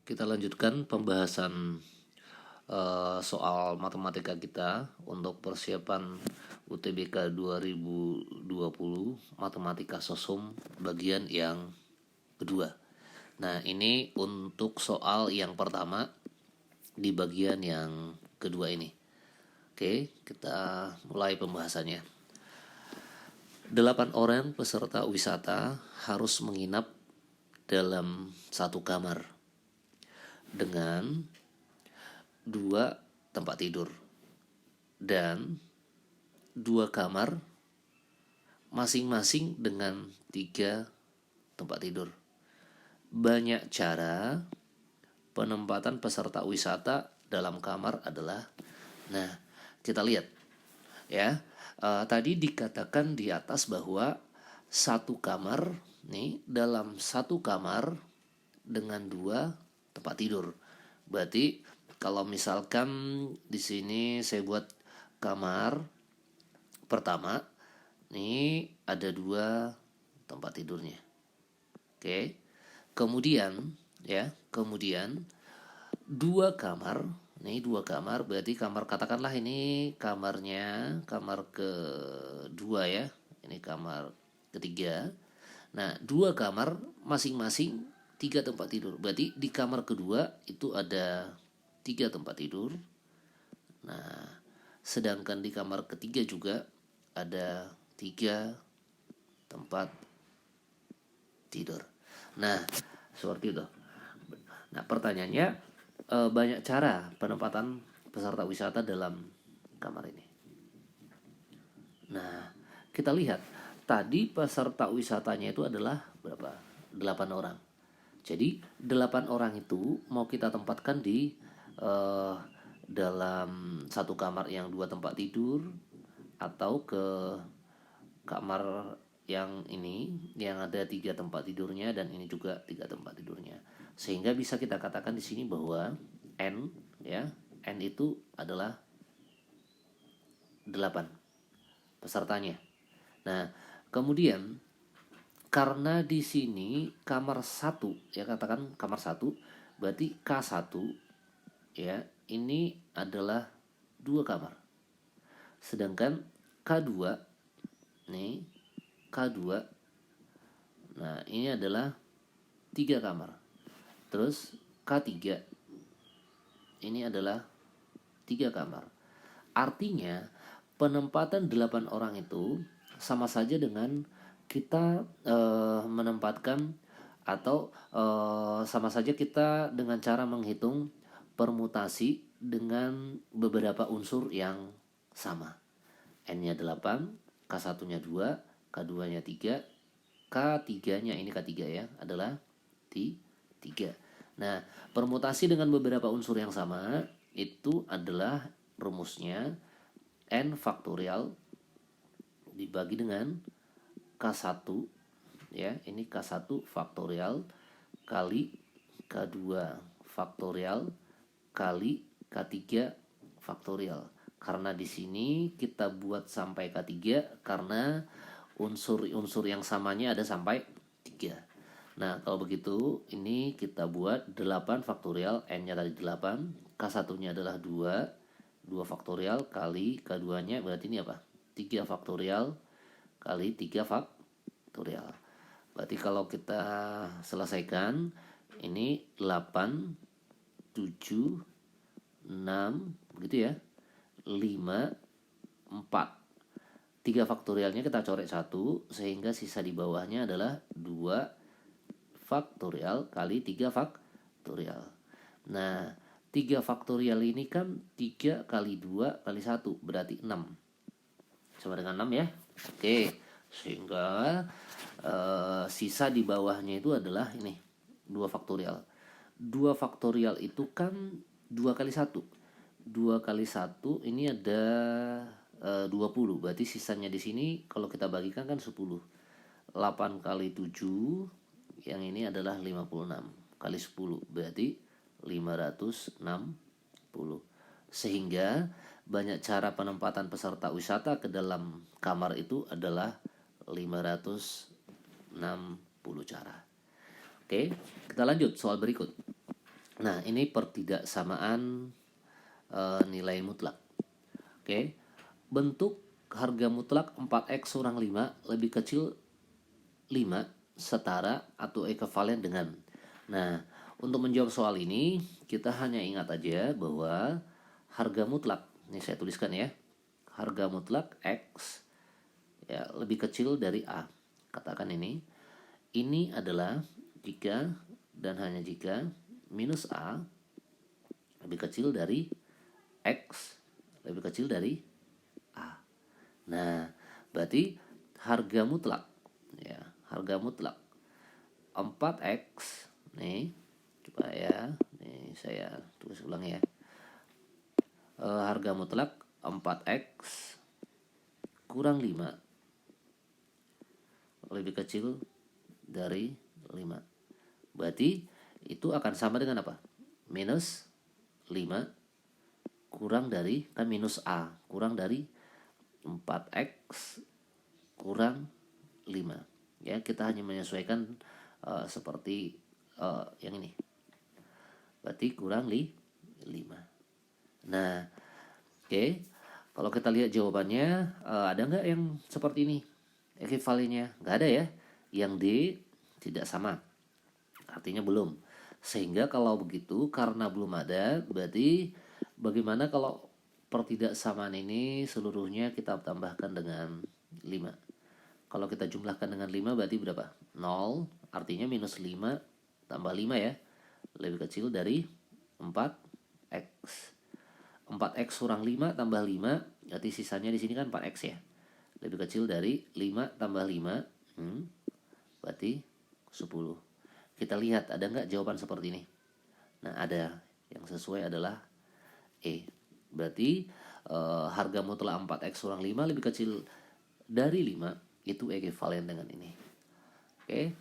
Kita lanjutkan pembahasan soal matematika kita untuk persiapan UTBK 2020 Matematika Sosum bagian yang kedua. Nah, ini untuk soal yang pertama di bagian yang kedua ini. Oke, kita mulai pembahasannya. 8 orang peserta wisata harus menginap dalam satu kamar dengan 2 tempat tidur dan 2 kamar masing-masing dengan 3 tempat tidur. Banyak cara penempatan peserta wisata dalam kamar adalah, nah kita lihat ya, tadi dikatakan di atas bahwa satu kamar nih, dalam satu kamar dengan 2 tempat tidur. Berarti kalau misalkan di sini saya buat kamar pertama, nih ada 2 tempat tidurnya. Oke. Kemudian 2 kamar. Nih 2 kamar, berarti kamar, katakanlah ini kamarnya kamar kedua ya. Ini kamar ketiga. Nah, 2 kamar masing-masing 3 tempat tidur. Berarti di kamar kedua itu ada 3 tempat tidur. Nah, sedangkan di kamar ketiga juga ada 3 tempat tidur. Nah, seperti itu. Nah, pertanyaannya, banyak cara penempatan peserta wisata dalam kamar ini. Nah, kita lihat tadi peserta wisatanya itu adalah berapa? 8 orang. Jadi 8 orang itu mau kita tempatkan di dalam satu kamar yang 2 tempat tidur, atau ke kamar yang ini yang ada 3 tempat tidurnya dan ini juga 3 tempat tidurnya. Sehingga bisa kita katakan di sini bahwa N ya, N itu adalah 8 pesertanya. Nah, kemudian karena di sini kamar 1 ya, katakan kamar 1, berarti K1 ya, ini adalah 2 kamar. Sedangkan K2 nih, K2, nah ini adalah 3 kamar. Terus K3 ini adalah 3 kamar. Artinya penempatan 8 orang itu sama saja dengan kita menempatkan, atau sama saja kita dengan cara menghitung permutasi dengan beberapa unsur yang sama. N-nya 8, K1-nya 2, K2-nya 3, K3-nya ini K3 ya, adalah 3. Nah, permutasi dengan beberapa unsur yang sama itu adalah rumusnya N faktorial dibagi dengan K1 ya, ini K1 faktorial kali K2 faktorial kali K3 faktorial. Karena di sini kita buat sampai K3 karena unsur-unsur yang samanya ada sampai 3. Nah, kalau begitu ini kita buat 8 faktorial, N-nya tadi 8, K1-nya adalah 2 faktorial kali K2-nya berarti ini apa? 3 faktorial kali 3 faktorial. Berarti kalau kita selesaikan ini 8, 7, 6 begitu ya, 5, 4. 3 faktorialnya kita coret 1 sehingga sisa di bawahnya adalah 2 faktorial kali 3 faktorial. Nah, 3 faktorial ini kan 3 kali 2 kali 1 berarti 6. Sama dengan 6 ya. Oke, sehingga sisa di bawahnya itu adalah ini 2 faktorial. 2 faktorial itu kan 2 kali 1. 2 kali 1 ini ada 20. Berarti sisanya di sini kalau kita bagikan kan 10. 8 kali 7 yang ini adalah 56 kali 10 berarti 560. Sehingga banyak cara penempatan peserta wisata ke dalam kamar itu adalah 560 cara. Oke, kita lanjut soal berikut. Nah, ini pertidaksamaan nilai mutlak. Oke. Bentuk harga mutlak 4x kurang 5 lebih kecil 5 setara atau ekivalen dengan. Nah, untuk menjawab soal ini kita hanya ingat aja bahwa harga mutlak, ini saya tuliskan ya, harga mutlak X ya lebih kecil dari A. Katakan ini adalah jika dan hanya jika minus A lebih kecil dari X lebih kecil dari A. Nah, berarti harga mutlak ya, harga mutlak 4x nih, coba ya, nih saya tulis ulang ya. Harga mutlak 4x kurang 5 lebih kecil dari 5. Berarti itu akan sama dengan apa? Minus 5 kurang dari, kan minus A, kurang dari 4x kurang 5. Ya, kita hanya menyesuaikan seperti yang ini. Berarti kurang 5. Nah, oke. Kalau kita lihat jawabannya, ada nggak yang seperti ini? Ekivalennya nggak ada ya. Yang D tidak sama, artinya belum. Sehingga kalau begitu, karena belum ada, berarti bagaimana kalau pertidaksamaan ini seluruhnya kita tambahkan dengan 5. Kalau kita jumlahkan dengan 5 berarti berapa? 0, artinya minus 5 tambah 5 ya, lebih kecil dari 4x. 4x kurang 5 tambah 5, berarti sisanya di sini kan 4x ya. Lebih kecil dari 5 tambah 5, berarti 10. Kita lihat ada nggak jawaban seperti ini. Nah, ada. Yang sesuai adalah E. Berarti harga mutlak 4x kurang 5 lebih kecil dari 5 itu ekivalen dengan ini. Oke,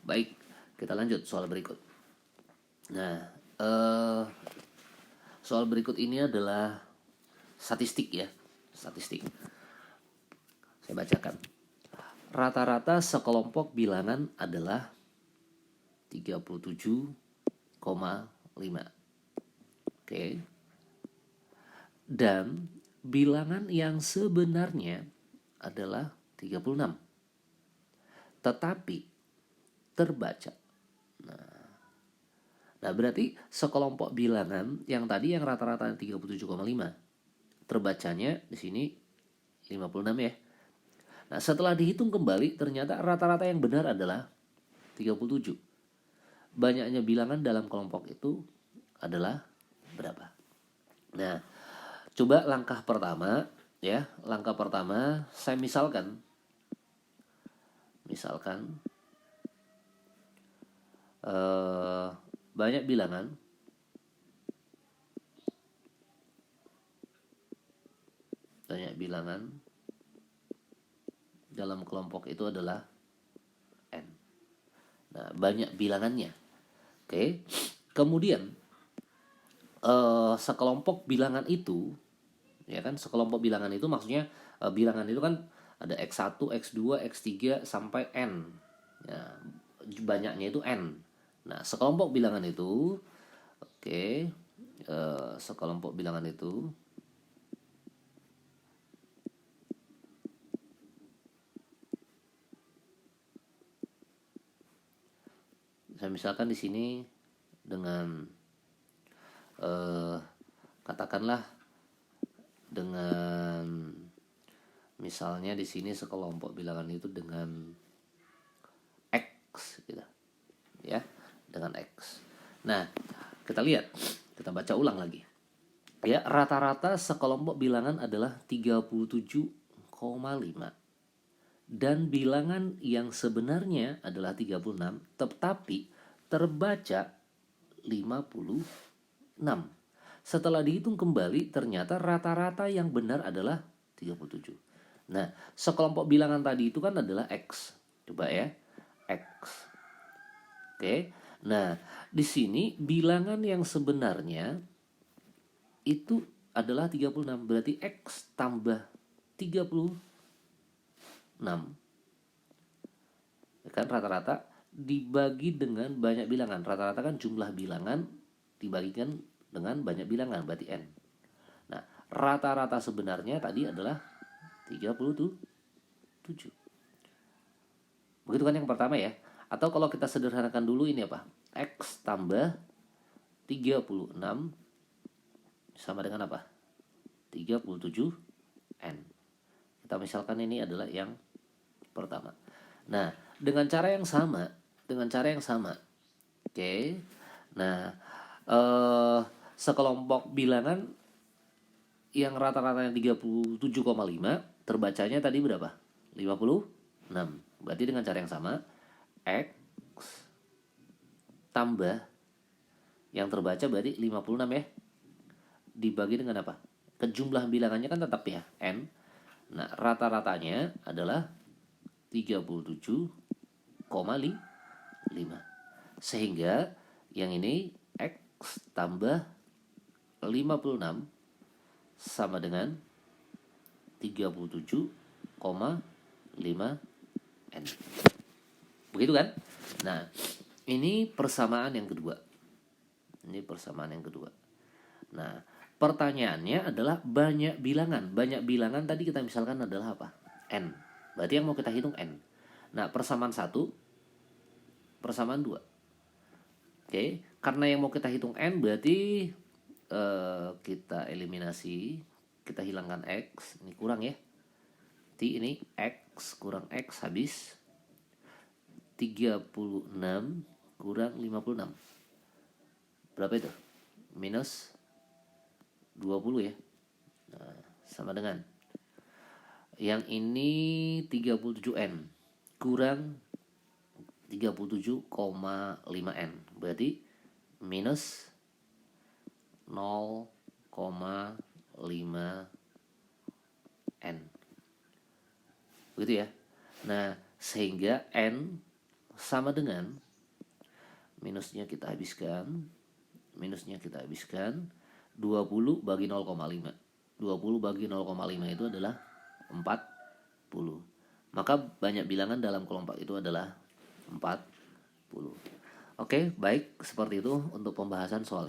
baik. Kita lanjut soal berikut. Nah, soal berikut ini adalah statistik ya. Statistik. Saya bacakan. Rata-rata sekelompok bilangan adalah 37,5. Oke. Dan bilangan yang sebenarnya adalah 36. Tetapi terbaca. Nah, berarti sekelompok bilangan yang tadi yang rata-rata 37,5. Terbacanya di sini 56 ya. Nah, setelah dihitung kembali ternyata rata-rata yang benar adalah 37. Banyaknya bilangan dalam kelompok itu adalah berapa? Nah, coba langkah pertama ya. Langkah pertama saya misalkan banyak bilangan dalam kelompok itu adalah N. Nah, banyak bilangannya. Oke. Kemudian sekelompok bilangan itu, ya kan, sekelompok bilangan itu maksudnya bilangan itu kan ada X1, X2, X3 sampai N. Ya, banyaknya itu N. Nah, sekelompok bilangan itu, oke, sekelompok bilangan itu saya misalkan di sini dengan katakanlah dengan misalnya di sini sekelompok bilangan itu dengan X gitu. Ya, dengan X. Nah, kita lihat, kita baca ulang lagi. Ya, rata-rata sekelompok bilangan adalah 37,5. Dan bilangan yang sebenarnya adalah 36, tetapi terbaca 56. Setelah dihitung kembali ternyata rata-rata yang benar adalah 37. Nah, sekelompok bilangan tadi itu kan adalah X. Coba ya, X. Oke. Nah, di sini bilangan yang sebenarnya itu adalah 36. Berarti X tambah 36. Kan rata-rata dibagi dengan banyak bilangan. Rata-rata kan jumlah bilangan dibagikan dengan banyak bilangan, berarti N. Nah, rata-rata sebenarnya tadi adalah 37. Begitu kan yang pertama ya. Atau kalau kita sederhanakan dulu ini apa? X tambah 36 sama dengan apa? 37N. Kita misalkan ini adalah yang pertama. Nah, dengan cara yang sama, oke. Nah, sekelompok bilangan yang rata-ratanya 37,5, terbacanya tadi berapa? 56. Berarti dengan cara yang sama, X tambah yang terbaca berarti 56 ya. Dibagi dengan apa? Kejumlah bilangannya kan tetap ya, N. Nah, rata-ratanya adalah 37,5. Sehingga yang ini X tambah 56 sama dengan 37,5 N. Begitu kan? Nah, ini persamaan yang kedua. Nah, pertanyaannya adalah banyak bilangan. Banyak bilangan tadi kita misalkan adalah apa? N. Berarti yang mau kita hitung N. Nah, persamaan 1, persamaan 2. Oke, karena yang mau kita hitung N berarti kita eliminasi, kita hilangkan X. Ini kurang ya. Berarti ini X kurang X habis 36 kurang 56. Berapa itu? Minus 20 ya. Nah, sama dengan yang ini 37N kurang 37,5N. Berarti minus 0,5N. Begitu ya. Nah, sehingga N sama dengan minusnya kita habiskan 20 bagi 0,5. 20 bagi 0,5 itu adalah 40. Maka banyak bilangan dalam kelompok itu adalah 40. Oke, baik, seperti itu untuk pembahasan soal ini.